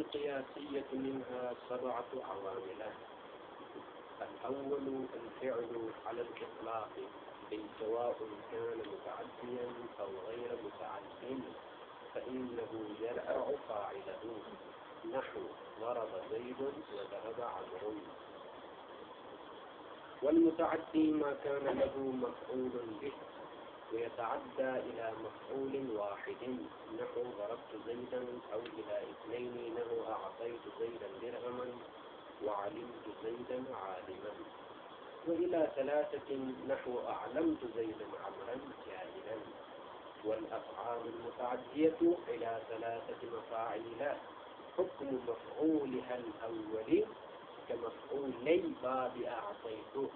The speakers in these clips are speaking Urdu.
القياسية منها 7 عوامل. الأول الفعل على الإطلاق، سواء كان متعديا أو غير متعد، فإنه يرفع فاعله، نحو ضرب زيد وذهب عمرو. والمتعدي ما كان له مفعول به ويتعدى إلى مفعول واحد، نحو ضربت زيدا، أو إلى 2، نحو أعطيت زيدا درهما وعلمت زيدا عالما، وإلى 3 نحو أعلمت زيدا عمرا جاهلا. والأفعال المتعدية إلى 3 مفاعيل، حكم مفعولها الأول كمفعولي باب أعطيته،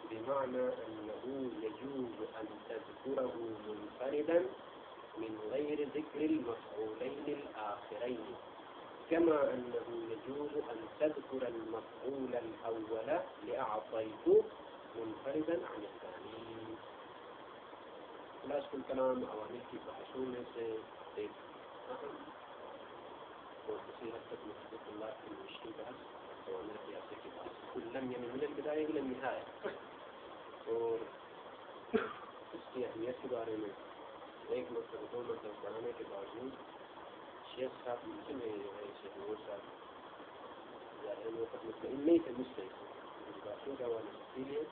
بمعنى أنه يجوز أن تذكره منفردا من غير ذكر المفعولين الآخرين، كما أنه يجوز أن تذكر المفعول الأول لأعطيته منفردا عن الثاني. خلاص الكلام عوامل کی بحثوں میں سے ایک اہم اور وسیع حد تک محبت اللہ کی مشکل بحث عوامل قیاسی کی بحث کلن یعنی من البدایہ الی النہایہ، اور اس کی اہمیت کے بارے میں ایک مطلب 2 مطلب پڑھانے کے باوجود شیخ صاحب مجھے میں جو ہے شیخ نور صاحب ظاہر میں تک مطمئن نہیں تھے مجھ سے اس باتوں کا حوالے، اسی لیے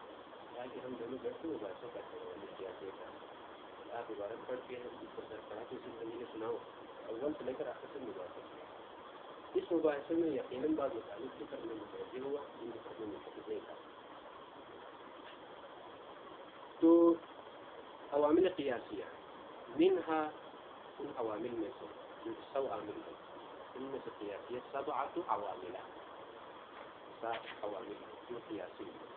تاکہ ہم دونوں بیٹھے ہوئے باتوں کرتے ہیں عوامل قیاسی کا. آپ عبارت پڑھ کے پڑھا کے اسی زمین سناؤ، اول سے لے کر آخر تک مباحثہ. اس مباحثے میں یقیناً بعض مخالف کی طرف میں متوجہ ہوا، ان کی طرف میں متوجہ نہیں تھا. تو عوامل قیاسیہ منہا، ان عوامل میں سے جو 100 عامل ہیں ان میں سے قیاسیہ 7 عوامل، 7 عوامل جو قیاسی ہیں.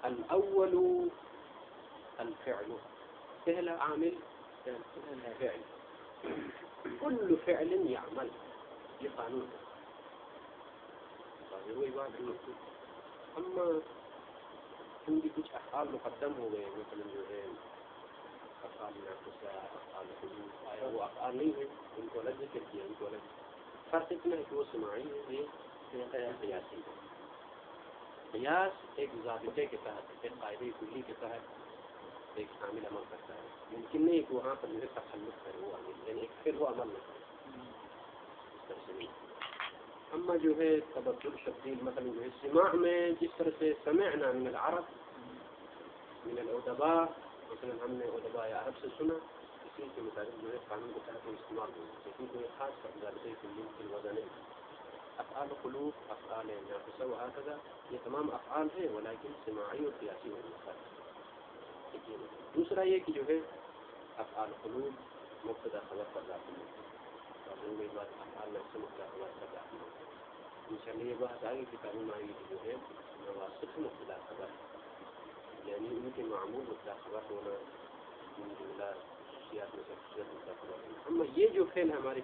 الاول الفعل، پہلا عامل فعل، كل فعل يعمل، یہ قانون ہے. وہی بات ہے. اما کیونکہ کچھ افعال مقدم ہو گئے، مثلا جو ہے افعال ناقصہ، افعال حدوث، آیا وہ افعال نہیں ہیں، ان کو الگ ذکر کیا، ان کو الگ. فرق اتنا ہے کہ وہ سماعی ہے، یہ قیاسی ہے. قیاس ایک ضابطے کے تحت، ایک قاعدے کلی کے تحت ایک عامل عمل کرتا ہے. ممکن نہیں کہ وہاں پر جو ہے تخلف کرے وہ عامل، یعنی ایک پھر وہ عمل نہ کرے، اس طرح سے نہیں. اما جو ہے تبدل تبدیل، مثلا جو ہے سماع میں جس طرح سے سمعنا من العرب من الادباء، مثلا ہم نے ادباء عرب سے سنا، اسی کے مطابق جو ہے قانون کے تحت استعمال ہو، لیکن کوئی خاص ضابطے کلی کی وجہ نہیں. افعال قلوب، افعال ناقصہ وہکذا، یہ تمام افعال ہیں، ولیکن سماعی اور قیاسی میں فرق ہے. دوسرا یہ کہ جو ہے افعال قلوب مبتدا خبر پر ذاتی ہے، اور ان میں بات افعال نفس مبتدا خبر پر ذاتی ہے. انشاءاللہ یہ بات آگے کی تعلیم آئی کہ جو ہے نواسط مبتدا خبر، یعنی ان کے معمول مبتدا خبر ہونا، ان جملہ خصوصیات میں سے خصوصیت مبتدا خبر ہونا. اما یہ جو فعل ہماری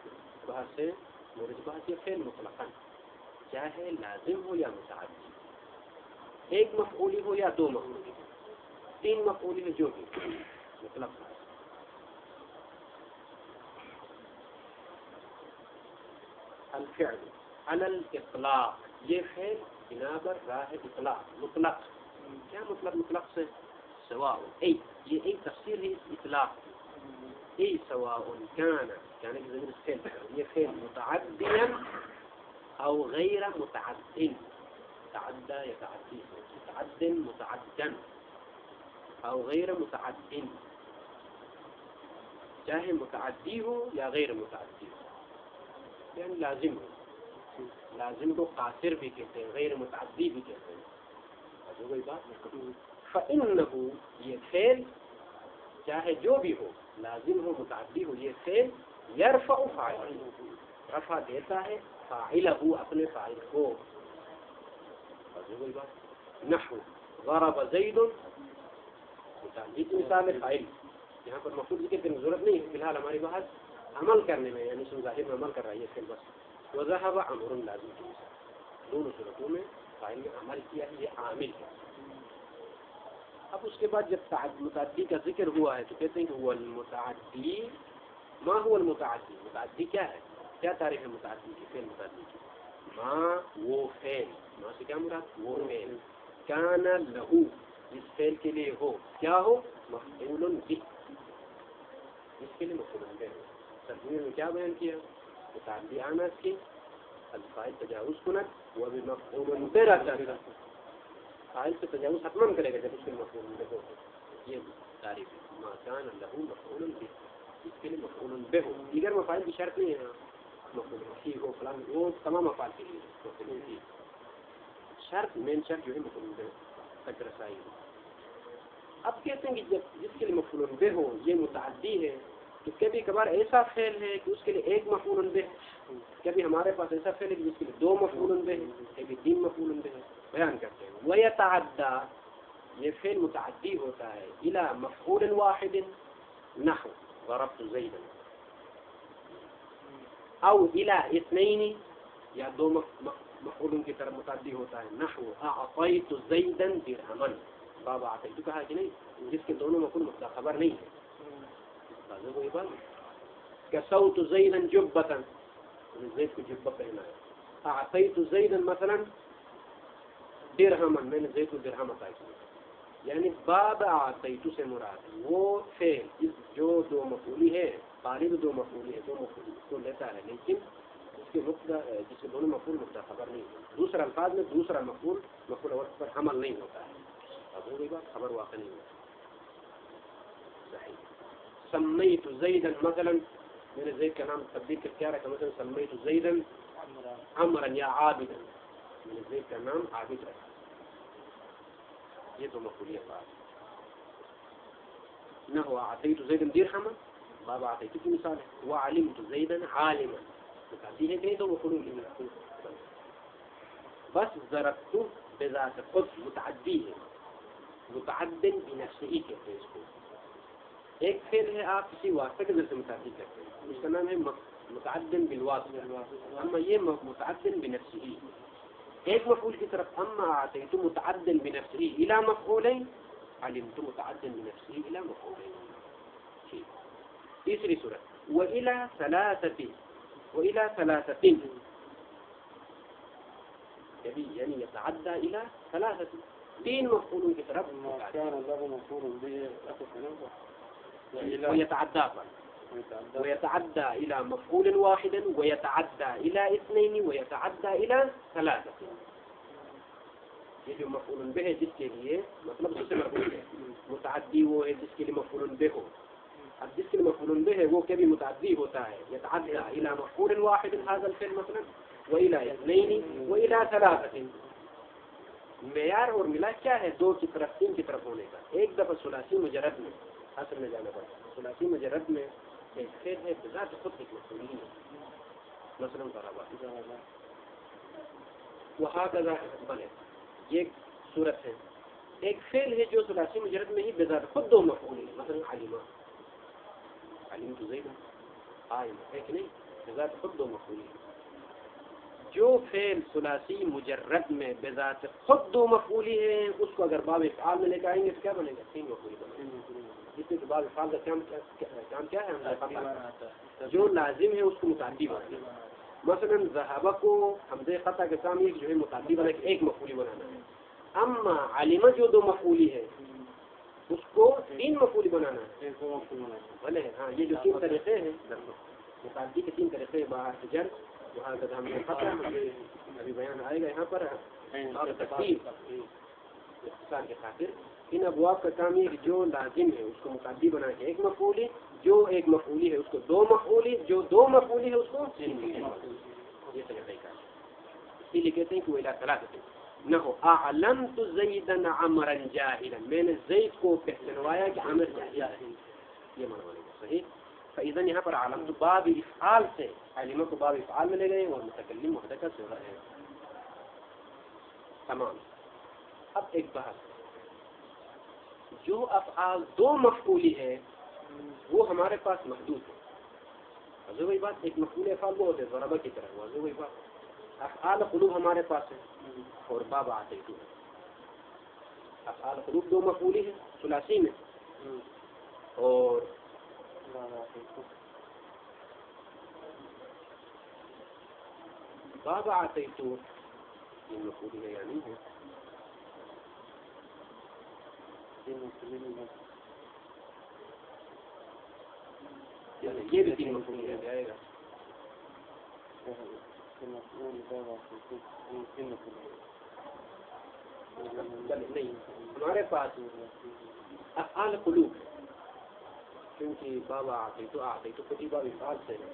بحث ہے مورد بحث، یہ فعل مطلقاً چاہے لازم ہو یا متعدی، ایک مفعولی ہو یا 2 مفعولی ہو، 3 مفعولی میں جو بھی مطلب. الفعل على الاطلاق، یہ فعل بنا پر راہ اطلاق، مطلق. کیا مطلب مطلق سے؟ سواء، ای، یہ ای تفسیر ہے اطلاق کی. ای سواء کان، کہنے کی ضمیر فعل، یہ فعل متعدیا او غیر متعد، تعدى يتعدي، متعد متعدا او غیر متعد، چاہے متعدی ہو یا غیر متعدی ہو، یعنی لازم ہو. لازم کو قاصر بھی کہتے ہیں، غیر متعدی بھی کہتے ہیں. وہی بات. فإنه، یہ فعل چاہے جو بھی ہو، لازم ہو متعدی ہو، یہ فعل یرفع فاعلہ، رفع دیتا ہے فاعلہ، اپنے فاعل کو. وہی بات. نحو ضرب زید، متعدی کی مثال ہے فاعل، یہاں پر مفعول ذکر کرنے کی ضرورت نہیں ہے. فی الحال ہماری بحث عمل کرنے میں، یعنی سن ظاہر میں عمل کر رہا ہے یہ فعل بس. وذهب عمرو لازم کی مثال، دونوں صورتوں میں فاعل نے عمل کیا ہے، یہ عامل ہے. اب اس کے بعد جب متعدی کا ذکر ہوا ہے تو کہتے ہیں کہ هو المتعدی. ما هو المتعدی؟ متعدی کیا ہے؟ کیا تعریف ہے متعدی کی؟ فعل متعدی کی ماں وہ فعل، ماں سے کیا مراد؟ وہ فعل کان لہو جس فعل کے لیے ہو، کیا ہو؟ مفعول بھی، جس کے لیے مفعول بھی ہو۔ تدبیر میں کیا بیان کیا؟ متعدی آنس کی الفاظ تجاوز کنت وہ بھی مفعول بھی رہتا ہے، فاعل سے تجاوز حتماً کرے گا جب اس کے مفعول بھی ہو۔ یہ تعریف ہے ما کان لہو مفعول بھی، اس کے لیے مفعول بھی ہو۔ دیگر مفاعل کی شرط نہیں ہے مفعول بھی ہو فلان، وہ تمام افعال کے لیے مفعول بھی شرط، مین شرط جو ہے مفعول بھی تک رسائی۔ اب کہتے ہیں کہ جب جس کے لیے مفعول بھی ہو یہ متعدی ہے، تو کبھی کبھار ایسا فعل ہے کہ اس کے لیے ایک مفعول بھی ہے، کبھی ہمارے پاس ایسا فعل ہے کہ جس کے لیے دو مفعول بھی ہے، کبھی تین مفعول بھی ہے۔ بیان کرتے ہیں وَيَتَعَدَّى، یہ فعل متعدی ہوتا ہے إِلَى مفعول واحد نحو ضربت زیدا، او إِلَى اثنين، یا دو مفعولوں کی طرف متعدی ہوتا ہے نحو اعطیت زیدا درہما، بابا اعطیت کہا کہ نہیں، جس کے دونوں مفعول مبتدا خبر نہیں ہے۔ وہی بات کسوت زیدا جبتا، زید کو جبہ پہنا ہے۔ اعطیت زیدا مثلا درہما، میں نے زید کو درہم عطا کیا، یعنی باب اعطیت سے مراد وہ فعل جو دو مفعولی ہے، قالب دو مفعولی ہے، دو مفعول کو لیتا ہے لیکن اس کے مبتدا جس کے دونوں مفعول مبتدا خبر نہیں ہے، دوسرا الفاظ میں دوسرا مفعول مفعول اول پر حمل نہیں ہوتا ہے، اب وہی بات خبر واقع نہیں ہوتا۔ صحیح سمیت زیدا مثلا، میں نے زید کا نام تبدیل کر کیا رکھا، مثلا سمیت زیدا عمرا یا عابدا، میں نے زید کا نام عابد رکھا، یہ تو مفعولی افعال۔ نحو اعطیت زیدا درہما، بابا اعطیت کی مثال ہے، وعلمت زیدا عالما، متعدی ہے کہ نہیں تو مفعول بھی، بس ضربت بذات خود متعدی ہے، متعدد بنفسه ہی کہتے ہیں اس کو۔ ایک فعل ہے آپ کسی واسطے کے ذریعے سے متعدی کرتے ہیں، اس کا نام ہے متعدد بالواسطہ، اما یہ متعدد بنفسه، ایک مفعول کی طرف اما اعطیت متعدد بنفسه الى مفعولین، علمت متعدد بنفسه الى مفعولین۔ ٹھیک، تیسری صورت وإلى ثلاثة، وإلى ثلاثة یعنی يتعدى إلى ثلاثة، تین مفعولوں کی طرف ويتعدى ويتعدى إلى مفعول واحد ويتعدى إلى اثنين ويتعدى إلى ثلاثة۔ یہ جو مفعول به ہے جس کے لیے مطلب اس سے مربوط ہے، متعدی وہ ہے جس کے لیے مفعول به ہو، اب جس کے لیے مفعول به ہے وہ کبھی متعدی ہوتا ہے، يتعدى إلى مفعول واحد هذا الفعل مثلا وإلى اثنين وإلى ثلاثة۔ معیار اور ملا کیا ہے؟ دو کی طرف تین کی طرف ہونے کا۔ ایک دفعہ ثلاثی مجرد میں اصل میں جانا پڑتا ہے، ثلاثی مجرد میں ایک فعل ہے بذات خود ایک مفعول ہے، مثلا ضربا وہکذا بنے، یہ ایک صورت ہے۔ ایک فعل ہے جو ثلاثی مجرد میں ہی بذات خود دو مفعول ہے، مثلا علما، علمت زیدا قائم ہے کہ نہیں، بذات خود دو مفعول ہے۔ جو فعل ثلاثی مجرد میں بذات خود دو مفعولی ہے اس کو اگر باب افعال میں لے کے آئیں گے تو کیا بنے گا؟ تین مفعولی بنے گا، جس میں باب افعال کا کام کیا ہے؟ جو لازم ہے اس کو متعدی بنے گا۔ مثلا ذهب کو حمزہ قطع کے کام ایک جو ہے متعدی بنا کے ایک مفعولی بنانا ہے، اما علم جو دو مفعولی ہے اس کو تین مفعولی بنانا ہے، بھلے ہاں یہ جو تین طریقے ہیں متعدی کے، تین طریقے باہر جر وہاں کا ہم فتح ابھی بیان آئے گا یہاں پر اور تقسیم اختصار کی خاطر ان ابواب کا کام یہ کہ جو لازم ہے اس کو متعدی بنا کے ایک مفعولی، جو ایک مفعولی ہے اس کو دو مفعولی، جو دو مفعولی ہے اس کو تین مفعولی، یہ طریقہ کار۔ اسی لیے کہتے ہیں کہ وہ الى ثلاثة نحو اعلمت زیدا عمرا جاہلا، میں نے زید کو پہچنوایا کہ عمر جاہل ہے، یہ معنی صحیح۔ فإذن یہاں پر علمت باب افعال سے علمہ کو باب افعال میں لے گئے اور متکلم محدث سے رہے ہیں، تمام۔ اب ایک بات، جو افعال دو مفعولی ہے وہ ہمارے پاس محدود ہے، واضح وہی بات، ایک مفعول افعال وہ ہوتے ہیں ضربہ کی طرح، واضح وہی بات۔ افعال قلوب ہمارے پاس ہے اور باب اعطیت ہے، افعال قلوب دو مفعولی ہے ثلاثی میں، اور باب آتیت یہ مفعول ہے یا نہیں ہے؟ یہ بھی تین مفعول ہو جائے گا. نہیں ہمارے پاس افعال قلوب ہے کیونکہ بابا آتے تو خود باب افعال سے ہے.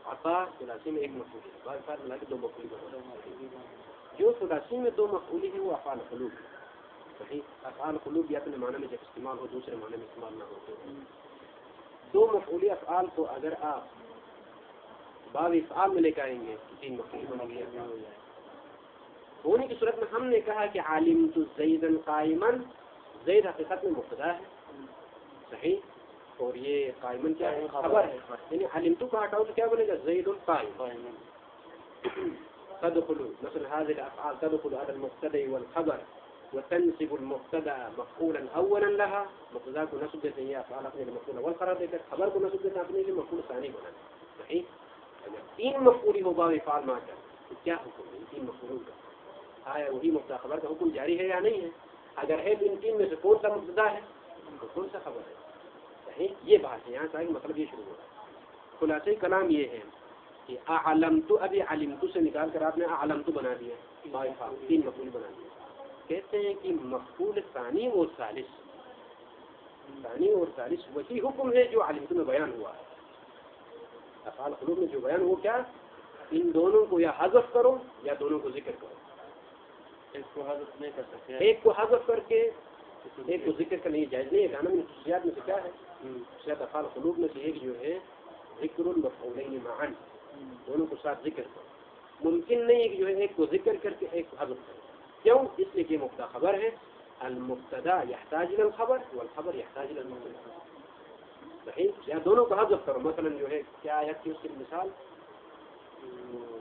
عطا ثلاثی میں ایک مفعول ہے. باب افعال ملا کے دو مفعول بنا. جو ثلاثی میں دو مفعول ہیں وہ افعال قلوب ہے. صحیح. افعال قلوب یا اپنے معنی میں جب استعمال ہو دوسرے معنی میں استعمال نہ ہوتے ہیں. دو مفعولی افعال کو اگر آپ باب افعال میں لے کے آئیں گے تو تین مفعول بنیں گے. ہونے کی صورت میں ہم نے کہا کہ علمت زیدا قائما، زید حقیقت میں مبتدا ہے. صحیح. اور یہ قائمن کیا ہے؟ خبر ہے. یعنی علمت کو ہٹاؤ تو کیا بنے گا؟ زید قائم. تدخل مثلا هذه الافعال تدخل على المبتدا والخبر وتنسب المبتدا مفعولا اولا لها. مبتدا کو نسب دیتے ہیں افعال اپنے مفعول اول قرار دے کر، خبر کو نسب دیتے ہیں اپنے لیے مفعول ثانی بنا. صحیح. اگر تین مفعولی ہو باب افعال میں آ کر تو کیا حکم ہے تین مفعولوں کا؟ آیا وہی مبتدا خبر کا حکم جاری ہے یا نہیں ہے؟ اگر ہے تو ان تین میں سے کون سا مبتدا ہے تو کون سا خبر ہے؟ صحیح. یہ بات ہے. یہاں سے مطلب یہ شروع ہو رہا ہے. خلاصہ کلام یہ ہے کہ اعلمت، ابھی علمت سے نکال کر آپ نے اعلمت بنا دیا، تین مفعول بنا دیا. کہتے ہیں کہ مفعول ثانی اور ثالث وہی حکم ہے جو علمت میں بیان ہوا ہے. افعال قلوب میں جو بیان ہوا کیا؟ ان دونوں کو یا حذف کرو یا دونوں کو ذکر کرو. ایک کو حذف نہیں کر سکتے، ایک کو حذف کر کے ایک کو ذکر کرنے جائز نہیں ہے. گانا میں خصوصیات میں سے کیا ہے؟ خصوصیات افعال قلوب میں سے ایک جو ہے ذکر المفعولین معا، دونوں کو ساتھ ذکر کرو. ممکن نہیں ہے کہ جو ہے ایک کو ذکر کر کے ایک کو حذف کرو. کیوں؟ اس لیے کہ مبتدا خبر ہے. المبتدا یحتاج الى الخبر والخبر یحتاج الى المبتدا. صحیح. یا دونوں کو حذف کرو. مثلا جو ہے کیا آیت کی اس کی مثال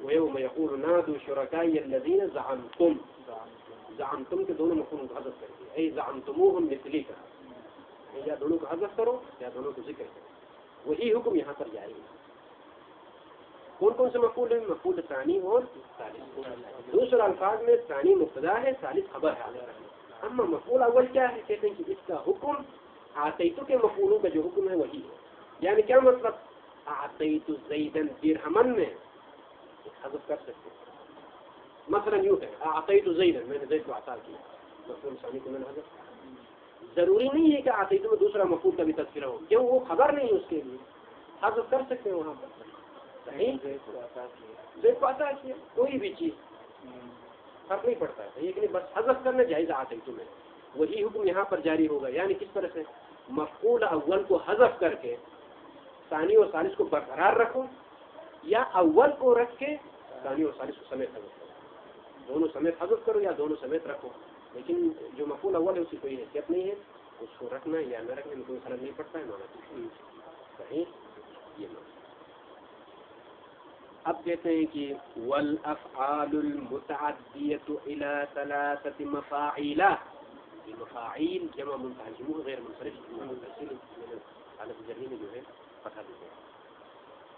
وَيَوْمَ يَقُولُ نَادُوا شُرَكَائِيَ الَّذِينَ زَعَمْتُمْ کے دونوں مفعول کو حذف کر دیا. اے زعمتموہم مثلی کا، یا دونوں کو حذف کرو یا دونوں کو ذکر کرو. وہی حکم یہاں پر جاری ہے. کون کون سے مفعول ہیں؟ مفعول ثانی اور ثالث. دوسرے الفاظ میں ثانی مبتدا ہے، ثالث خبر ہے. اما مفعول اول کیا ہے؟ کہتے ہیں کہ اس کا حکم آتیت کے مفعولوں کا جو حکم ہے وہی ہے. یعنی کیا مطلب؟ آتیت زیدا درہما میں حذف کر سکتے. مثلا یوں ہے آتیت زیدا، میں نے زید کو عطا کیا، مفعول ثانی کو میں نے حذف. ضروری نہیں ہے کہ آتیت میں دوسرا مفعول کا بھی تذکرہ ہو، کیوں؟ وہ خبر نہیں ہے اس کے لیے، حذف کر سکتے ہیں وہاں پر. صحیح. زید کو عطا کیا، کوئی بھی چیز فرق نہیں پڑتا ہے. یہ کہ بس حذف کرنا جائز آتیت میں. وہی حکم یہاں پر جاری ہوگا. یعنی کس طرح سے؟ مفعول اول کو حذف کر کے ثانی اور ثالث کو برقرار رکھو، یا اول کو رکھ کے ثانی اور ثالث کو سمیت حذف کرو. دونوں سمیت حذف کرو یا دونوں سمیت رکھو. لیکن جو مفعول اول ہے اس کی کوئی حیثیت نہیں ہے، اس کو رکھنا یا نہ رکھنے میں کوئی فرق نہیں پڑتا ہے. مانا صحیح. یہ اب کہتے ہیں کہ والافعال المتعدیۃ الی ثلاثۃ مفاعیل. مفاعیل جمع منتهى الجموع غیر منصرف حالت جرمی میں جو ہے فتح دیتے ہیں.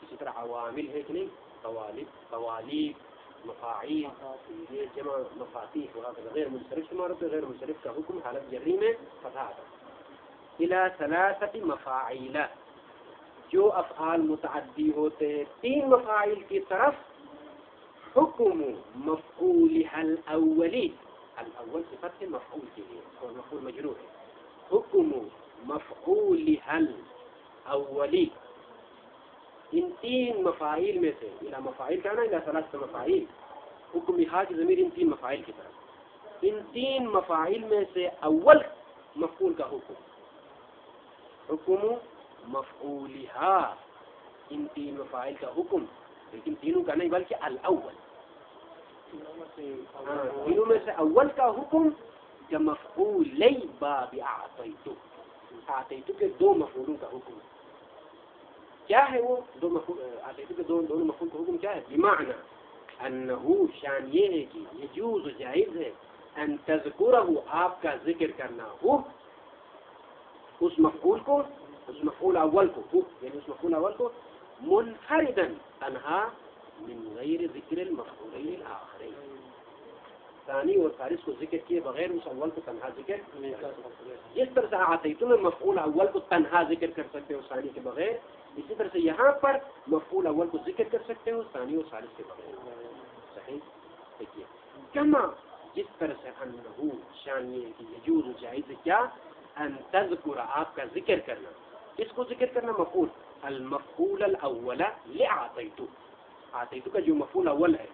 اسی طرح عوامل ہے کہ نہیں، قوالب مفاعیل، یہ جمع مفاتیح غیر منصرف شمار ہوتے. غیر منصرف کا حکم حالت جرمی میں فتح آتا. الی ثلاثۃ مفاعیل، جو افعال متعدی ہوتے ہیں تین مفاعیل کی طرف، حکم مفعولها الاولی. الاول صفت ہے مفعول کے لیے اور مفعول مجرور ہے. حکم مفعولها الاولی، ان تین مفاعیل میں سے، مفاعیل کا نا ثلاث مفاعیل، حکم ہا کی ضمیر ان تین مفاعیل کی طرف. ان تین مفاعیل میں سے اول مفعول کا حکم، حکم مفعولها، ان تین مفاعیل کا حکم، لیکن تینوں کا نہیں بلکہ الاول، تینوں میں سے اول کا حکم کہ مفعولی باب اعطیت. اعطیت کے دو مفعولوں کا حکم کیا ہے؟ وہ دو مفعول اعطیت کے دونوں مفعول کا حکم کیا ہے؟ بمعنی انہ، شان یہ ہے کہ یجوز جائز ہے ان تذکرہ، آپ کا ذکر کرنا ہو اس مفعول کو، اس مفعول اول کو، یعنی اس مفعول اول کو منفرداً تنہا من غیر ذکر المفعولین الآخرین، ثانی اور ثالث کو ذکر کیے بغیر اس اول کو تنہا ذکر نہیں کر سکتے. جس طرح سے اعطیت میں مفعول اول کو تنہا ذکر کر سکتے ہو ثانی کے بغیر، اسی طرح سے یہاں پر مفعول اول کو ذکر کر سکتے ہو ثانی اور ثالث کے بغیر. صحیح. دیکھیے کما جس طرح سے انہو شان یہ کہ یجوز جائز کیا ان تذکر آپ کا ذکر کرنا، اس کو ذکر کرنا مفعول المفعول الاول لاعطیت، اعطیت کا جو مفعول اول ہے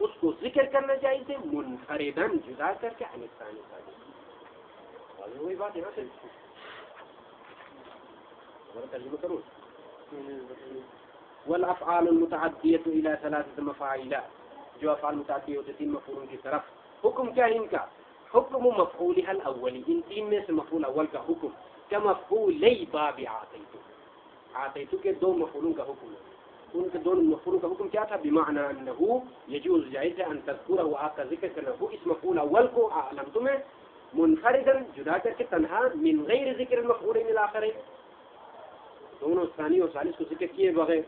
اس کو ذکر کرنا جائز ہے منفردن جدا کر کے عن الثانی ثانی. وہی بات یہاں سے ترجمہ کروں. والافعال المتعدیۃ الی ثلاثۃ مفاعیل، جو افعال متعدی ہوتے تین مفعولوں کی طرف، حکم کیا ہے ان کا؟ حکم مفعولها الاول، ان تین میں سے مفعول اول کا حکم کمفعولی باب اعطیت، اعطیت کے دو مفعولوں کا حکم ہے. ان کے دونوں مفعولوں کا حکم کیا تھا؟ بمعنی انه یجوز جائز ہے ان تذکرہ آپ کا ذکر کرنا ہو اس مفعول اول کو علمت میں منفردا جدا کر کے تنہا من غیر ذکر المفعولین الاخرین، دونوں ثانی اور ثالث کو ذکر کیے بغیر.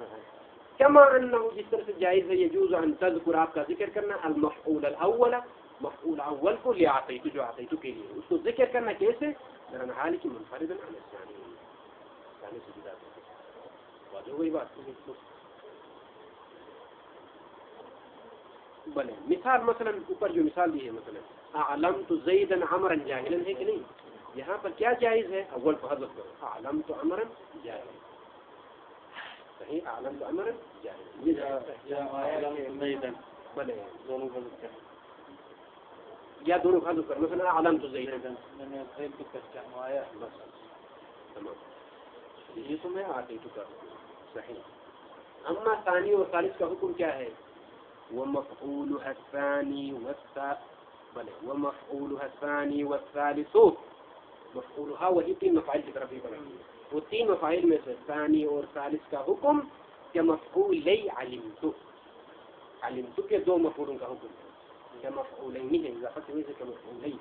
کما انه جس طرح سے جائز ہے یجوز ان تذکر آپ کا ذکر کرنا المفعول الاول مفعول اول کو لاعطیت جو اعطیت کے لیے اس کو ذکر کرنا کیسے؟ درن حال کی منفردا عن الثانی، ثانی سے جدا کر کے. واضح وہی بات. بلے مثال مثلا اوپر جو مثال دی ہے مثلا اعلمت زیدا عمرا جاہلا ہے کہ نہیں؟ یہاں پر کیا جائز ہے؟ اول کو حذف کرو اعلمت عمرا جاہلا. صحیح. اعلمت عمرا جاہلا یہ زیدا بلے دونوں حذف کر یا دونوں حذف کر مثلا اعلمت زیدا میں نے کو پہچان آیا بس تمام یہ تو میں آتے تو کر. صحیح. اما ثانی اور ثالث کا حکم کیا ہے؟ ومفعولها الثاني والثالث، مفعولها وہی تین مفاعل کی طرف ہی بنائی ہے. وہ تین مفاعل میں سے ثانی اور ثالث کا حکم کہ مفعولی علمت، علمت کے دو مفعولوں کا حکم ہے کہ مفعولین ہے اضافت ہوئی سے کہ مفعولی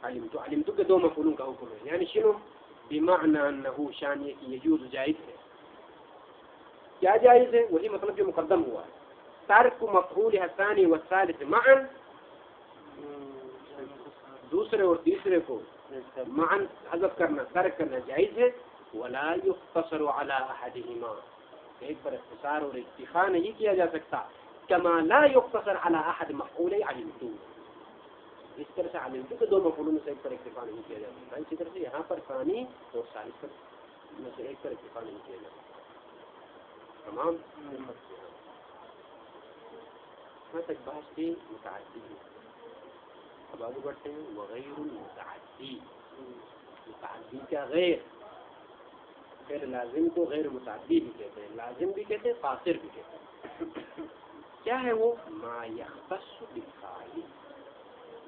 علمت، علمت کے دو مفعولوں کا حکم ہے. یعنی شنو؟ بمعنی انه شان یہ کہ یجوز جائز ہے. کیا جائز ہے؟ وہی مطلب جو مقدم ہوا ہے. ترک مفعولها الثاني والثالث معا، دوسرے اور تیسرے کو معا حذف کرنا ترک کرنا جائز ہے. ولا يقتصر على احدهما، ایک پر اختصار اور اکتفا نہیں کیا جا سکتا. كما لا يقتصر على احد مفعولي علمت، اس طرح سے علمت کے دو مفعولوں میں سے ایک پر اکتفا نہیں کیا جا سکتا. اسی طرح سے یہاں پر ثانی اور ثالث پر میں سے ایک پر اکتفا نہیں کیا جا سکتا. تمام تک بحث کی متعدی ہے. اب آگے بڑھتے ہیں. وغیر المتعدی، متعدی کا غیر، غیر لازم کو غیر متعدی بھی کہتے ہیں، لازم بھی کہتے ہیں، قاصر بھی کہتے ہیں. کیا ہے وہ؟ ما یختص بالفاعل،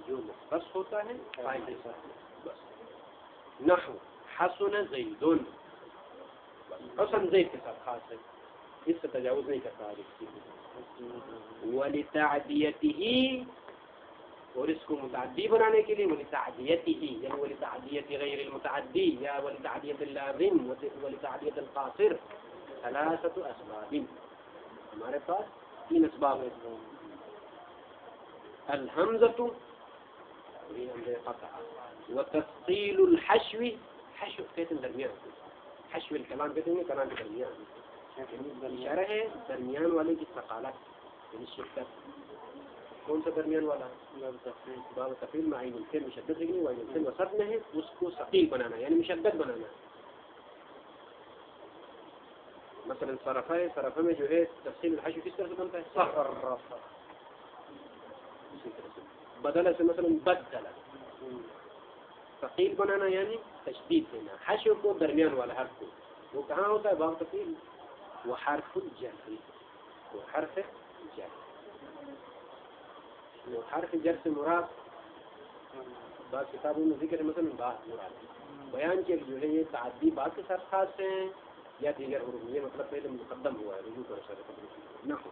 جو مختص ہوتا ہے فاعل کے ساتھ. بس نحو حسن زید، حسن زید کے ساتھ خاص ہے، اس سے تجاوز نہیں کرتا ہے. ولتعدیتہ، اور اس کو متعدی بنانے کے لیے ولتعدیتہ یعنی ولتعدیت غیر المتعدی یا ولتعدیت اللازم ولتعدیت القاصر ثلاثة اسباب. ہمارے پاس تین اسباب ہیں. الحمزۃ قطع وتثقیل الحشو، حشو کہتے ہیں درمیان، حشو الکلام کہتے ہیں کلام کے درمیان، اشارہ ہے درمیان والے کی ثقالت یعنی شدت. کون سا درمیان والا؟ باب تفعیل میں عین الفعل مشدد ہے وعین الفعل وسط میں ہے، اس کو ثقیل بنانا یعنی مشدد بنانا. مثلا صرفہ ہے، صرفہ میں جو ہے تفصیل الحشو کس طرح سے بنتا ہے؟ صرف. اسی طرح سے بدل سے مثلا بدل، ثقیل بنانا یعنی تشدید دینا. حشو کو درمیان والا حرف کو، وہ کہاں ہوتا ہے؟ باب تفعیل. وحرف الجر، وحرف جر، حرف جر سے مراد بعض کتابوں میں ذکر ہے مثلا بات مراد بیان کے جو ہے یہ تعدی بات کے ساتھ خاص ہیں یا دیگر حروف، یہ مطلب پہلے مقدم ہوا ہے رجوع کر سکتے. نحو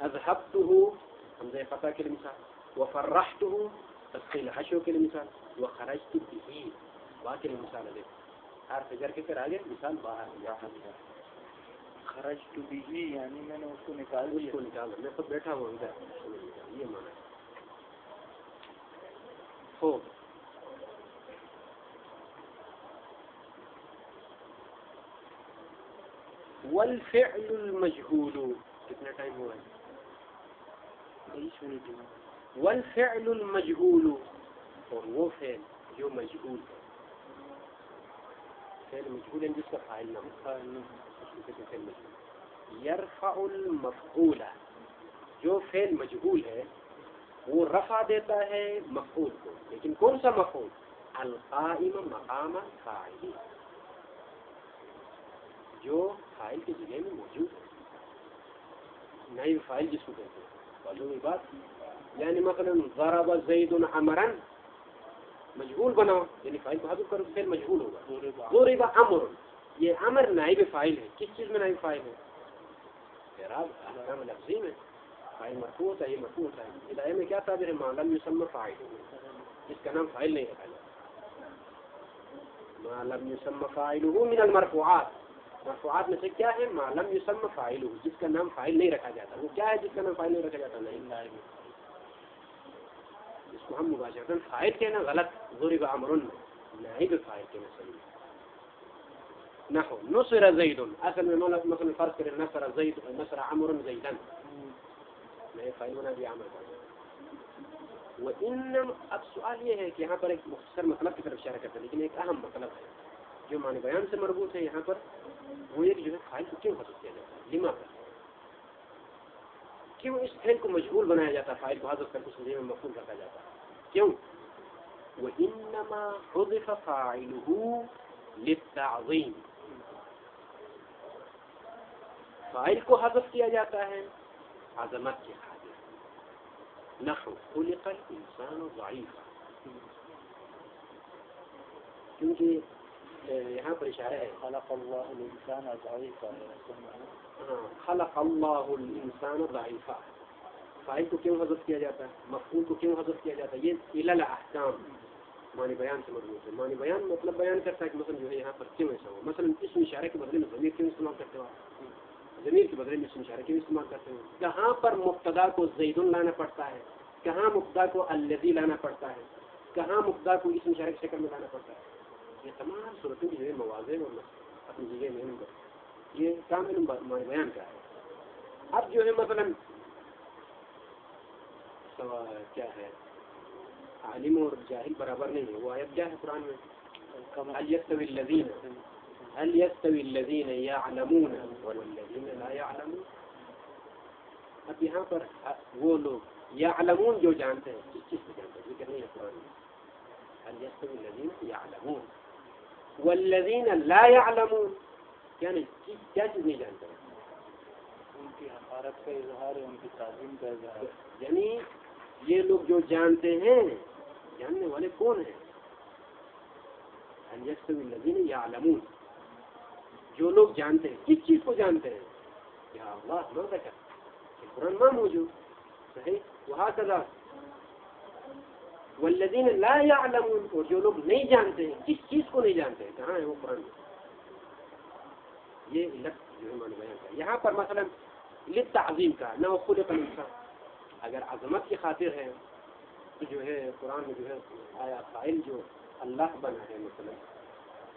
اذهبته حمزہ فتح کے لیے مثال، وفرحته تثقیل حشو کے لیے مثال، وخرجت به با کے لیے مثال ہے. حرف جر کے پھر آگے مثال باہر خرجت به یعنی میں نے اس کو نکال دیا. اس کو نکالا، میں خود بیٹھا ہوں ادھر، یہ مانا ہو. والفعل المجهول، کتنا ٹائم ہوا ہے؟ 20 منٹ. والفعل المجهول، اور وہ فعل جو مجهول ہے. فعل مجهول ہے جس کا فاعل نہ ہو، فعل مجهول. يرفع المفعول، جو فعل مجهول ہے وہ رفع دیتا ہے مفعول کو، لیکن کون سا مفعول؟ القائم مقام فاعل، جو فاعل کی جگہ میں موجود ہے، نائب فاعل جس کو کہتے ہیں. معلوم بات، یعنی مثلا ضرب زید عمرا، مجهول بناؤ، یعنی فاعل کو حذف کرو تو فعل مجهول ہوگا. ضرب عمر، یہ امر نائب فاعل ہے. کس چیز میں نائب فاعل ہے؟ اعراب احکام لفظی میں. فاعل مرفوع ہوتا ہے، یہ مرفوع ہوتا ہے. ہدایہ میں کیا تعبیر ہے؟ ما لم یسمى فاعل، جس کا نام فاعل نہیں رکھا جاتا. ما لم یسمى فاعله من المرفوعات، مرفوعات میں سے کیا ہے؟ ما لم یسمى فاعله، جس کا نام فاعل نہیں رکھا جاتا. وہ کیا ہے جس کا نام فاعل نہیں رکھا جاتا؟ نہیں، اس کو ہم مباشرتاً فاعل کہنا غلط. ضرب عمر نائب فاعل کہنا صحیح. نحو نصر زید، اصل میں مثلا فرض کریں نصر زید، نصر عمر زیدا، نائب فاعل بنا دیا عمر کا. وإنما، اب سوال یہ ہے کہ یہاں پر ایک مختصر مطلب کی طرف اشارہ کرتا ہے، لیکن ایک اہم مطلب ہے جو معنی بیان سے مربوط ہے یہاں پر. وہ یہ کہ جو ہے فاعل کو کیوں حذف کیا جاتا ہے؟ لما پر، کیوں اس فعل کو مجهول بنایا جاتا ہے؟ فاعل کو حذف کر کے اس جگہ میں مفعول رکھا جاتا ہے، کیوں؟ وإنما حذف فاعله للتعظیم، فاعل کو حذف کیا جاتا ہے عظمت کے خاطر. نحو خلق الانسان ضعیفا، کیونکہ یہاں پر اشارہ ہے خلق اللہ الانسان ضعیفا، خلق اللہ الانسان ضعیفا. فاعل کو کیوں حذف کیا جاتا ہے؟ مفعول کو کیوں حذف کیا جاتا ہے؟ یہ علل احکام معنی بیان سے مربوط ہے. معنی بیان مطلب بیان کرتا ہے کہ مثلا جو ہے یہاں پر کیوں ایسا ہو. مثلا اسم اشارہ کے بدلے میں ضمیر کیوں استعمال کرتے ہو؟ ضمیر کے بدلے میں اسم اشارہ کیوں استعمال کرتے ہو؟ کہاں پر مبتدا کو زید لانا پڑتا ہے، کہاں مبتدا کو الذی لانا پڑتا ہے، کہاں مبتدا کو اسم اشارہ کی شکل میں لانا پڑتا ہے. یہ تمام صورتیں جو ہے مواضع اور اپنی جگہ میں یہ کامل معنی بیان کا ہے. اب جو ہے مثلا کیا ہے، عالم اور جاہل برابر نہیں ہے. وہ آیت کیا ہے قرآن میں؟ هل يستوي الذين يعلمون والذين لا يعلمون. اب یہاں پر وہ لوگ یعلمون جو جانتے ہیں، کس چیز کو جانتے ہیں؟ ذکر نہیں ہے قرآن میں. هل يستوي الذين يعلمون والذين لا يعلمون، کیا نہیں، کیا چیز نہیں جانتے ہیں؟ ان کی حقارت کا اظہار ہے، ان کی تعظیم کا اظہار. یعنی یہ لوگ جو جانتے ہیں، جاننے والے کون ہیں؟ هل يستوي الذين يعلمون، جو لوگ جانتے ہیں. کس چیز کو جانتے ہیں؟ یا اللہ ما ذکر، قرآن ما موجود. صحیح. وهكذا والذین لا يعلمون، اور جو لوگ نہیں جانتے ہیں. کس چیز کو نہیں جانتے ہیں؟ کہاں ہے وہ قرآن میں؟ یہ علت جو ہے معنی بیان کا. یہاں پر مثلا للتعظیم کا نہ خلق الانسان، اگر عظمت کی خاطر ہے تو جو ہے قرآن میں جو ہے آیا فاعل جو اللہ بنا ہے، مثلا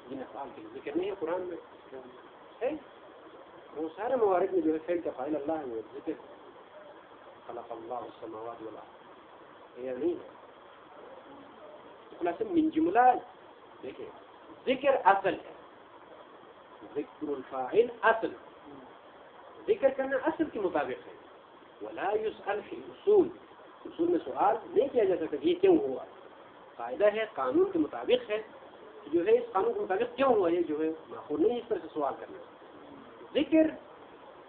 جن افعال کے ذکر نہیں ہے قرآن میں ہے. وہ سارے موارد میں جو ہے فعل کا فاعل اللہ ہے، وہ ذکر خلق اللہ السماوات والارض یہ نہیں ہے. خلاصہ من جملہ دیکھیں، ذکر اصل ہے، ذکر الفاعل اصل، ذکر کرنا اصل کے مطابق ہے. ولا يسأل فی الاصول، اصول میں سوال نہیں کیا جا سکتا یہ کیوں ہوا. قاعدہ ہے، قانون کے مطابق ہے، جو ہے اس قانون کے مطابق کیوں ہوا، یہ جو ہے معقول نہیں اس طرح سے سوال کرنا. ذکر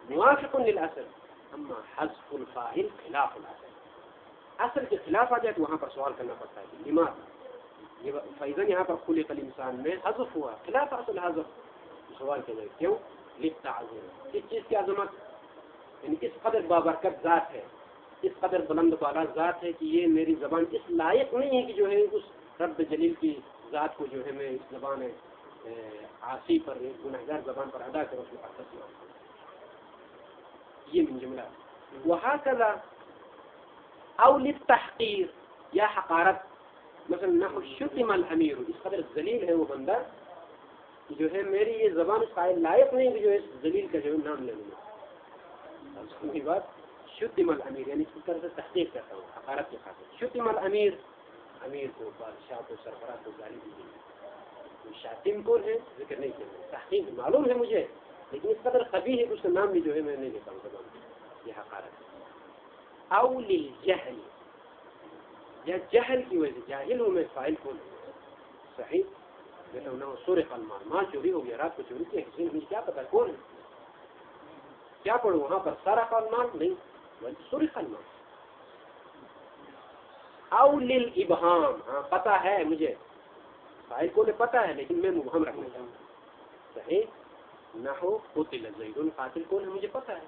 موافق للاصل، اما حذف الفاعل خلاف الاصل. اصل کے خلاف آ جائے تو وہاں پر سوال کرنا پڑتا ہے. لماذا؟ یہ فائدہ یہاں پر خلق الانسان میں حذف ہوا، خلاف اصل حذف. سوال کیا جائے کیوں؟ للتعظیم، اس چیز کی عظمت، یعنی اس قدر بابرکت ذات ہے، اس قدر بلند بالا ذات ہے کہ یہ میری زبان اس لائق نہیں ہے کہ جو ہے اس رب جلیل کی ذات کو جو ہے میں اس زبان عاصی پر، گنہگار زبان پر ادا کروں. اس میں یہ من جملہ وہکذا او للتحقیر یا حقارت مثلا نحو شتم الامیر اس قدر ذلیل ہے وہ بندہ جو ہے میری یہ زبان اس قائل لائق نہیں کہ جو اس ذلیل کا جو نام لے لوں کی بات شتم الامیر یعنی اس طرح سے تحقیق کرتا ہوں حقارت کے خاطر شتم الامیر امیر کو بادشاہ کو سربراہ کو گالی دی گئی شاتم کون ہے ذکر نہیں کیا تحقیق معلوم ہے مجھے لیکن اس قدر قبیح ہے کہ اس کا نام بھی جو ہے میں نہیں لیتا ہوں زبان یہ حقارت ہے او للجہل یا جہل کی وجہ سے جاہل ہوں میں فاعل کون صحیح کہتا ہوں نہ سرق المال مال چوری ہو گیا رات کو چوری کی کسی نے مجھے کیا پتا کون ہے کیا پڑھوں وہاں پر سرق المال نہیں سرق المال او للابہام ہاں پتا ہے مجھے فاعل کو نے پتا ہے لیکن میں مبہم رکھنا چاہوں صحیح نحو قتل زید قاتل کون ہے مجھے پتا ہے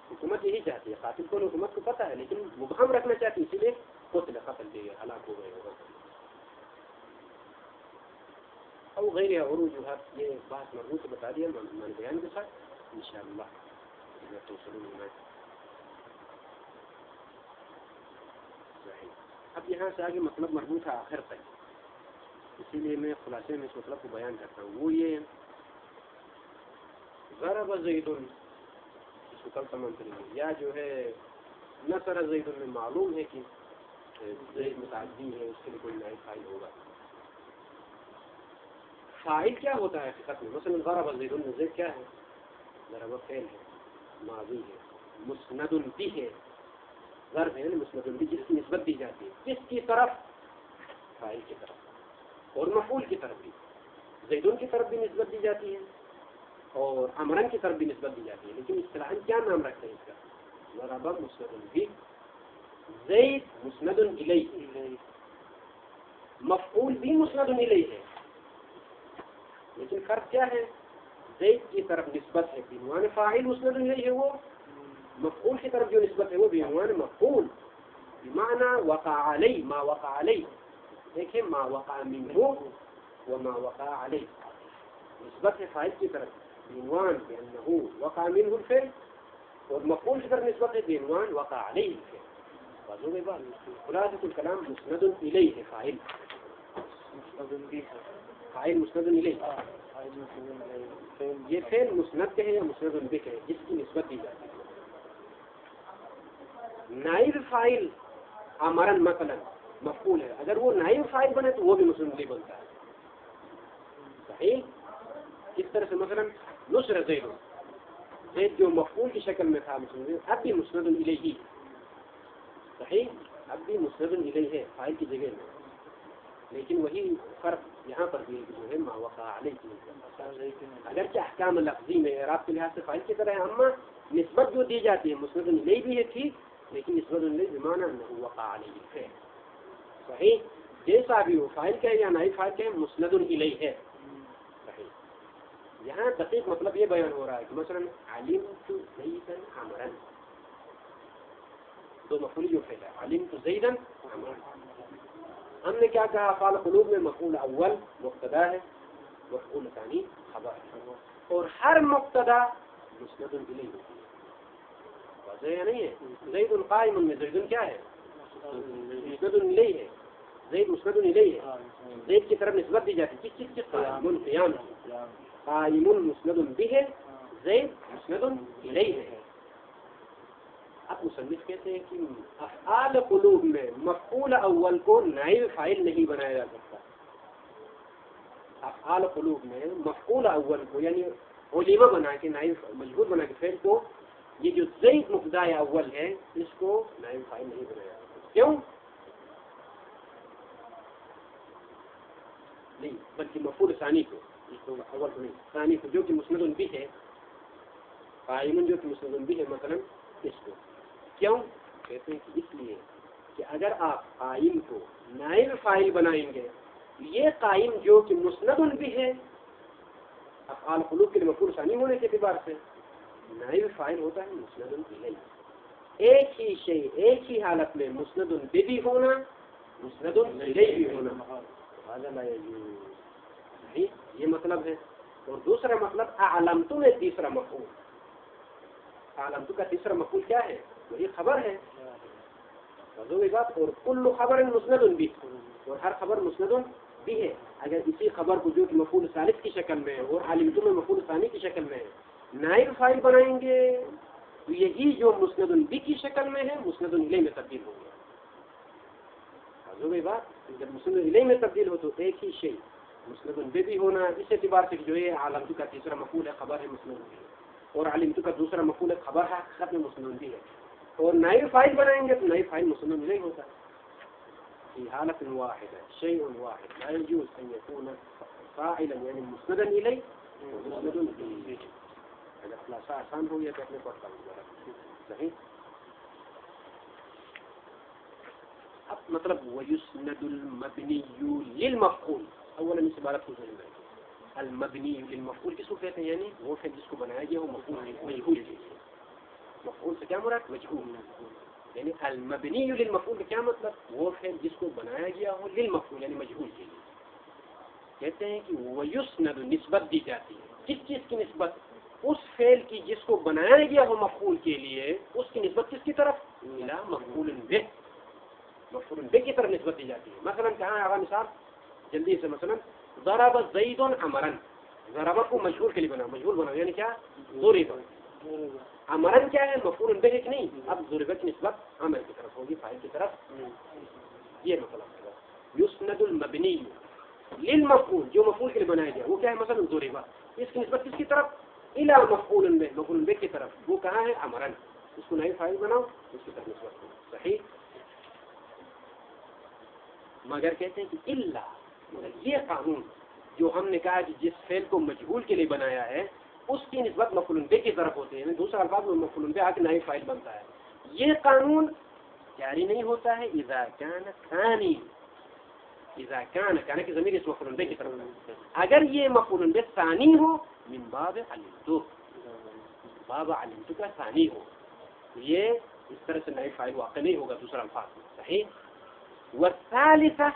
حکومت یہی چاہتی ہے قاتل کون حکومت کو پتا ہے لیکن مبہم رکھنا چاہتی ہے اسی لیے قتل قتل دے گئے ہلاک ہو گئے ہوگا او غیر اور وجوہات یہ بات مربوط بتا دیا میں نے بیان کے ساتھ انشاءاللہ اب یہاں سے آگے مطلب مربوط ہے آخر تک اسی لیے میں خلاصے میں اس مطلب کو بیان کرتا ہوں وہ یہ ضرب زید اس کو کل تمام کریں گے یا جو ہے نصر زید میں معلوم ہے کہ زید متعدی ہے اس کے لیے کوئی نائب فاعل ہوگا فاعل کیا ہوتا ہے حقیقت میں مثلا ضرب زید میں زید کیا ہے ضرب فعل ہے ماضی ہے مسند بھی ہے ضرب ہے مسند بھی جس کی نسبت دی جاتی ہے کس کی طرف فاعل کی طرف اور مفعول کی طرف بھی زیدون کی طرف بھی نسبت دی جاتی ہے اور امرن کی طرف بھی نسبت دی جاتی ہے لیکن اصطلاحاً کیا نام رکھتے ہیں اس کا ضرب مسند بھی زید مسند الیہ مفعول بھی مسند الیہ ہے لیکن فرق کیا ہے زید کی طرف نسبت ہے بعنوان فاعل مسند الیہ ہے وہ مفعول کی طرف جو نسبت ہے وہ بعنوان مفعول بمعنى وقع علی ما وقع علی دیکھیں ما وقع منه وما وقع علی نسبت ہے فاعل کی طرف بعنوان بأنه وقع منه الفعل اور مفعول کی طرف نسبت ہے بعنوان وقع علیہ الفعل واضح ہے بات خلاصۃ الکلام مسند الیہ ہے فاعل مسند الیہ یہ فعل مسند کے ہے یا مسند بہ ہے جس کی نسبت دی جاتی ہے نائب فاعل امرن مثلا مفعول ہے اگر وہ نائب فاعل بنے تو وہ بھی مسند الیہ بنتا ہے صحیح اس طرح سے مثلا نصر زید زید جو مفعول کی شکل میں تھا مسند اب بھی مسند الیہ صحیح اب بھی مسند الیہ ہے فاعل کی جگہ میں لیکن وہی فرق یہاں پر بھی جو ہے ما وقع علیہ اگرچہ احکام لفظی میں اعراب کے لحاظ سے فاعل کی طرح ہے اما نسبت جو دی جاتی ہے مسند الیہ بھی ہے ٹھیک لیکن نسبت الیہ بمعنی انه وقع علیہ الفعل صحیح جیسا بھی ہو فاعل کہے یا نائب فاعل کہے مسند الیہ ہے صحیح یہاں دقیق مطلب یہ بیان ہو رہا ہے کہ مثلا علمت زیدا عمرا دو مفعول جو فعل ہے علمت زیدا عمرا ہم نے کیا کہا افعال قلوب میں مفعول اول مبتدا ہے مفعول ثانی خبر ہے اور ہر مبتدا مسند الیہ ہوتی ہے واضح یا نہیں ہے زید قائم میں زید کیا ہے مسند الیہ ہے زید مسند الیہ ہے زید کی طرف نسبت دی جاتی ہے کس چیز کی قیام قائم مسند بہ زید مسند الیہ ہے اب مصنف کہتے ہیں کہ افعال قلوب میں مفعول اول کو نائب فاعل نہیں بنایا جا سکتا افعال قلوب میں مفعول اول کو یعنی علمہ بنا کے نائب مجبور بنا کے فعل کو یہ جو زید مبتدا اول ہے اس کو نائب فاعل نہیں بنایا جا سکتا کیوں نہیں بلکہ مفعول ثانی کو اول کو نہیں ثانی کو جو کہ مسند بھی ہے قائم جو کہ مسند بھی ہے مثلا اس کو کیوں کہتے ہیں کہ اس لیے کہ اگر آپ قائم کو نائب فاعل بنائیں گے یہ قائم جو کہ مسند بھی ہے افعال قلوب کے مفعول ثانی ہونے کے اعتبار سے نائب فاعل ہوتا ہے مسند الیہ ایک ہی شے ایک ہی حالت میں مسند بھی ہونا مسند الیہ بھی ہونا یہ مطلب ہے اور دوسرا مطلب اعلمت میں تیسرا مفعول علمت کا تیسرا مفعول کیا ہے؟ وہی خبر ہے. بات اور کل خبر مسند بھی، اور ہر خبر مسند بھی ہے. اگر اسی خبر کو جو کہ مفعول ثالث کی شکل میں اور علمت میں مفعول ثانی کی شکل میں نائب فاعل بنائیں گے تو یہی جو مسند بھی کی شکل میں ہے مسند الیہ میں تبدیل ہو گیا. بات جب مسند الیہ میں تبدیل ہو تو ایک ہی شے مسند بھی ہونا اس اعتبار سے جو ہے علمت کا تیسرا مفعول ہے خبر ہے مسند بھی، اور علمت کا دوسرا مفعول ہے خبر ہے خط میں مسند بھی ہے. اور نائب فاعل بنائیں گے تو نائب فاعل مسند الیہ ہوتا ہے. في حالة واحدة شيء واحد لا يجوز أن يكون فاعلا يعني مسندا إليه ومسند إليه. هذا خلاصة آسان هو يتكلم فقط صحيح. اب مطلب ويسند المبني للمفعول. اولا اس عبارت کو سمجھنا ہے المبنی للمفعول کس کو کہتے ہیں؟ یعنی وہ فعل جس کو بنایا گیا وہ مفعول مجہول ہے. مفعول سے کیا مراد؟ مجہول. یعنی المبنی للمفعول کا کیا مطلب؟ وہ فعل جس کو بنایا گیا ہو للمفعول یعنی مجہول کے لیے. کہتے ہیں کہ ویسند نسبت دی جاتی ہے. کس چیز کی نسبت؟ اس فعل کی جس کو بنایا گیا ہو مفعول کے لیے اس کی نسبت کس کی طرف؟ الی مفعول به. مفعول به کی طرف نسبت دی جاتی ہے. مثلا کہاں ہے مثال جلدی سے؟ مثلا ضرب زید عمرا. ضرب کو مجہول کے لیے بنا، مجہول بنا یعنی کیا؟ ضرب. عمرن کیا ہے؟ مفعول به کہ نہیں. اب ضرب کی نسبت عمل کی طرف ہوگی، فاعل کی طرف. یہ مطلب یسند المبنی للمفعول جو مفعول کے لیے بنایا گیا وہ کیا ہے؟ مثلا ضرب. اس کی نسبت کس کی طرف؟ الی مفعول به، مفعول به کی طرف. وہ کہاں ہے؟ عمرن. اس کو نئے فاعل بناؤ اس کی طرف نسبت کرو. صحیح. مگر کہتے ہیں کہ الا یہ قانون جو ہم نے کہا کہ جس فعل کو مجہول کے لیے بنایا ہے اس کی نسبت مفعول به کی طرف ہوتی ہے، یعنی دوسرا الفاظ میں مفعول به آ کے نائب فاعل بنتا ہے. یہ قانون جاری نہیں ہوتا ہے اذا كان ثانی. اذا كان کی ضمیر اس مفعول به کی طرف ہے. اگر یہ مفعول به ثانی ہو من باب علمت، باب علمت کا ثانی ہو یہ اس طرح سے نائب فاعل واقع نہیں ہوگا دوسرا الفاظ میں. صحیح. والثالثہ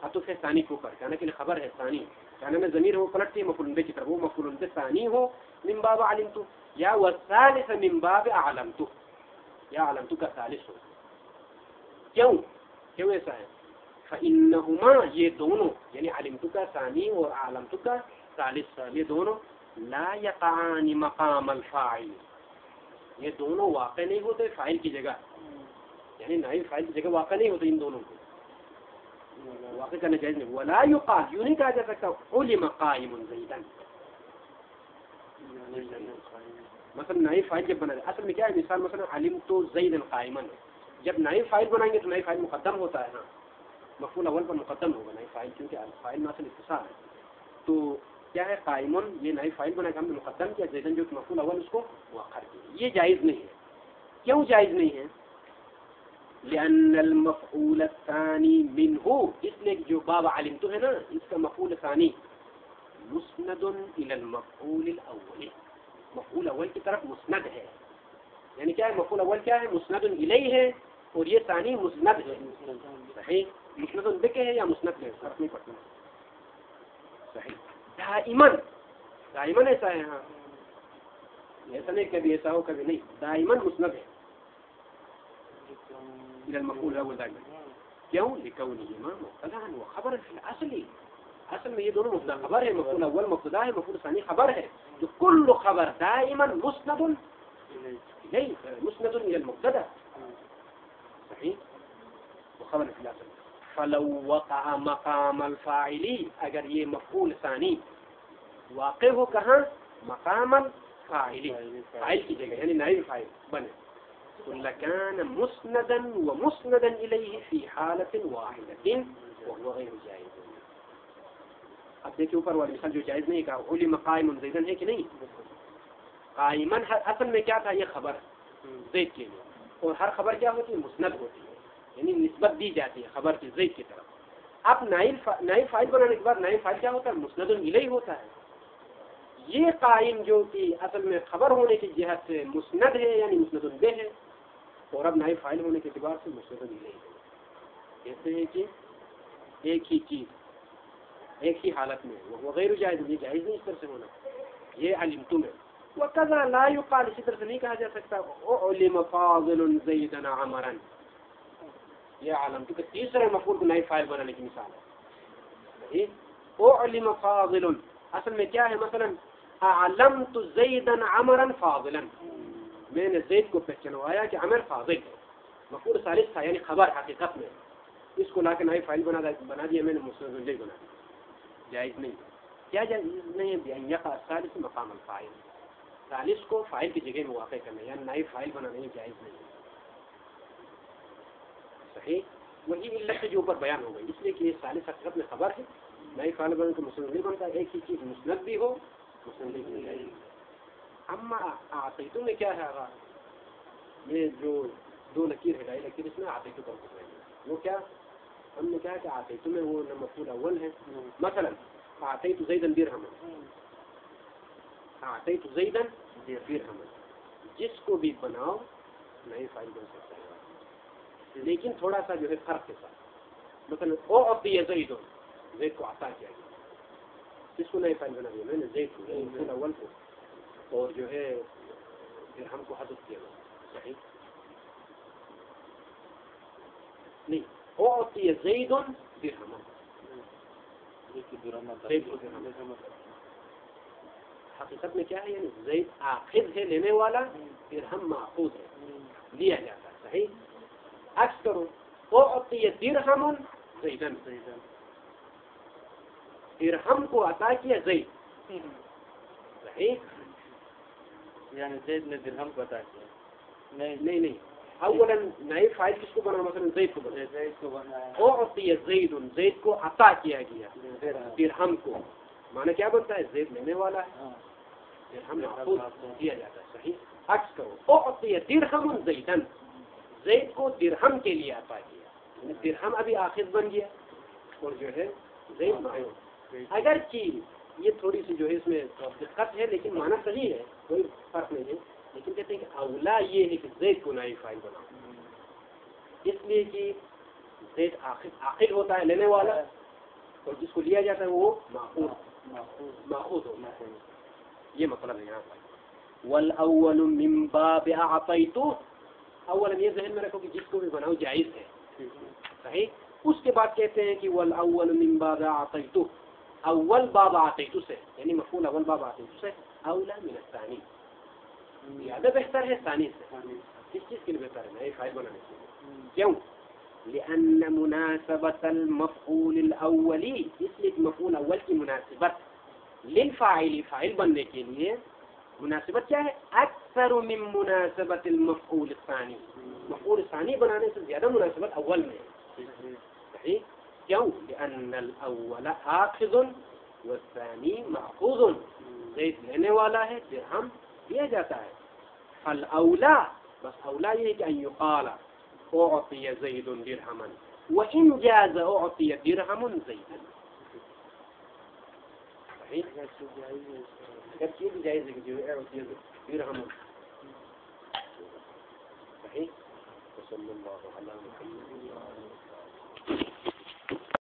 عطف ثانی کے اوپر کہنا کے لیے خبر ہے ثانی کہنا میں ضمیر ہو پلٹتی ہے مفعول به کی طرف، وہ مفعول به ثانی ہو من باب علمت یا والثالث من باب اعلمت یا علمت کا ثالث ہو. کیوں ایسا ہے؟ فانہما یہ دونوں یعنی علمت کا ثانی اور اعلمت کا ثالث یہ دونوں لا یقعان مقام الفاعل، یہ دونوں واقع نہیں ہوتے فاعل کی جگہ، یعنی نائب فاعل کی جگہ واقع نہیں ہوتے. ان دونوں کو واقع کرنا جائز نہیں. ولا یقال یوں نہیں کہا جا سکتا علم قائم زیدا. مثلا نائب فاعل جب بنا اصل میں کیا ہے؟ مثال مثلا علمت زیدا قائما. جب نائب فاعل بنائیں گے تو نائب فاعل مقدم ہوتا ہے. ہاں مفعول اول پر مقدم ہوگا نائب فاعل کیونکہ فاعل میں اصل اتصال ہے. تو کیا ہے؟ قائم یہ نائب فاعل بنا کے ہم نے مقدم کیا، زیدا جو کہ مفعول اول اس کو مؤخر کیا. یہ جائز نہیں ہے. کیوں جائز نہیں ہے؟ لأن المفعول الثاني منه اس لیے جو باب علمت ہے نا اس کا مفعول ثانی مسند الى المفعول الاول، مفعول اول کی طرف مسند ہے. یعنی کیا ہے؟ مفعول اول کیا ہے؟ مسند الیہ ہے اور یہ ثانی مسند ہے. صحیح. مسند بک ہے یا مسند ہے فرق نہیں پڑتا. صحیح. دائما ایسا ہے. ہاں ایسا نہیں کبھی ایسا ہو کبھی نہیں، دائما مسند ہے الى المفعول الاول دائما. کیوں؟ لكونهما مبتدا وخبر في الاصل. اصل میں یہ دونوں مبتدا خبر ہے، مفعول اول مبتدا ہے مفعول ثانی خبر ہے. تو كل خبر دائما مسند الیہ مسند الى المبتدا. صحیح. وخبر في الاصل. فلو وقع مقام الفاعل اگر یہ مفعول ثانی واقع ہو کہاں؟ مقام الفاعل فاعل کی جگہ یعنی نائب فاعل بنے لكان مسندا ومسندا إليه في حالة واحدة وهو غير جائز. اب دیکھیں اوپر والی مثال جو جائز نہیں کہا علم قائم زیدن ہے کہ نہیں؟ قائما اصل میں کیا تھا؟ یہ خبر زید کے لیے، اور ہر خبر کیا ہوتی ہے؟ مسند ہوتی ہے یعنی نسبت دی جاتی ہے خبر کی زید کی طرف. اب نائب فاعل بنانے کے بعد نائب فاعل کیا ہوتا ہے؟ مسند الیہ ہوتا ہے. یہ قائم جو کہ اصل میں خبر ہونے کی جہت سے مسند ہے یعنی مسند به ہے، اور اب نائب فاعل ہونے کے اعتبار سے مسند الیہ ہے. کہتے ہیں کہ ایک ہی چیز ایک ہی حالت میں وہ غیر جائز، یہ جائز نہیں اس طرح سے ہونا. یہ علمت میں وكذا لا يقال اسی طرح سے نہیں کہا جا سکتا علم فاضل زیدن عمرا، یہ عالم کیونکہ تیسرے مفعول کو نائب فاعل بنانے کی مثال ہے. علم فاضل اصل میں کیا ہے؟ مثلا اعلمت زیدن عمرا فاضلا، میں نے زید کو پہچانوایا کہ عمر فاضل ہے. مفعول ثالث تھا یعنی خبر حقیقت میں، اس کو لا کے نائب فاعل بنا دیا میں نے، مسند بنا دیا. جائز نہیں. کیا جائز نہیں ہے؟ بیان یقع الثالث مقام الفاعل، ثالث کو فاعل کی جگہ میں واقع کرنا یعنی نائب فاعل بنانا یہ جائز نہیں ہے. صحیح، وہی علت کے جو اوپر بیان ہو گئی، اس لیے کہ یہ ثالث حقیقت میں خبر ہے، نائب فاعل بننے کو مسند نہیں بنتا. ایک ہی چیز مسند بھی ہو مسند بھی نہیں جائے. اما اعطیتم میں کیا ہے؟ یہ جو دو لکیر ہے، ڈائی لکیر، اس میں اعطیتم کا حکم ہے. وہ کیا؟ ہم نے کہا کہ اعطیتم میں وہ مفعول اول ہے. مثلا اعطیت زیدا درہما، اعطیت زیدا درہما، جس کو بھی بناؤ نئے فائل بن سکتا ہے، لیکن تھوڑا سا جو ہے فرق کے ساتھ. مثلا اعطی زید، زید کو عطا کیا گیا، جس کو نئے فائل بنا دیا میں نے، زید کو مفعول اول کو، اور جو ہے درہم کو حذف کیا گیا. صحیح نہیں، اعطی زید درہما، حقیقت میں کیا ہے؟ یعنی زید آخذ ہے، لینے والا، درہم ماخوذ ہے، لیا جاتا ہے. صحیح. عکس کرو، اعطی درہم زیدن، درہم کو عطا کیا زید. صحیح، یعنی زید نے درہم کو عطا کیا. نہیں اولا نائب فاعل کس کو بنا؟ مثلا زید کو بنا، زید کو بنایا. اعطی زید، زید کو عطا کیا گیا درہم کو، معنی کیا بنتا ہے؟ زید لینے والا ہے، درہم محفوظ دیا جاتا ہے. صحیح. عکس کرو، اعطی درہم زیدن، زید کو درہم کے لیے عطا کیا، درہم ابھی آخذ بن گیا اور جو ہے زید معیوب. اگرچہ یہ تھوڑی سی جو ہے اس میں دقت ہے، لیکن معنی صحیح ہے، کوئی فرق نہیں ہے. لیکن کہتے ہیں کہ اولا یہ ہے کہ زید کو نائب فاعل بناؤ، اس لیے کہ زید عاقل ہوتا ہے، لینے والا، اور جس کو لیا جاتا ہے وہ ماخوذ ہوتا ہے. یہ مطلب ہے یہاں پر. والاول من باب اعطیت، اولا یہ ذہن میں رکھو کہ جس کو بھی بناؤ جائز ہے. صحیح. اس کے بعد کہتے ہیں کہ والاول من باب اعطیت، اول باب اعطیت سے، یعنی مفعول اول باب اعطیت سے اولا من الثانی، زیادہ بہتر ہے ثانی سے. کس چیز کے لیے بہتر ہے؟ نئے فاعل بنانے کے لیے. کیوں؟ لأن مناسبة المفعول الأولی، اس لیے مفعول اول کی مناسبت للفاعل، فاعل بننے کے لیے مناسبت کیا ہے؟ اکثر من مناسبت المفعول الثانی، مفعول ثانی بنانے سے زیادہ مناسبت اول میں. صحیح. کیوں؟ لأن الأول آخذ والثانی مأخوذ، زید لینے والا ہے، درہم دیا جاتا ہے. فالاولا، بس اولا یہ ہے کہ ان یقال اعطی زید درہما وان جاز اعطی درہم زیدا. صحیح. اگر چیز بھی جائز ہے کہ جو اعطی درہم. صحیح. صلی اللہ علیہ وسلم.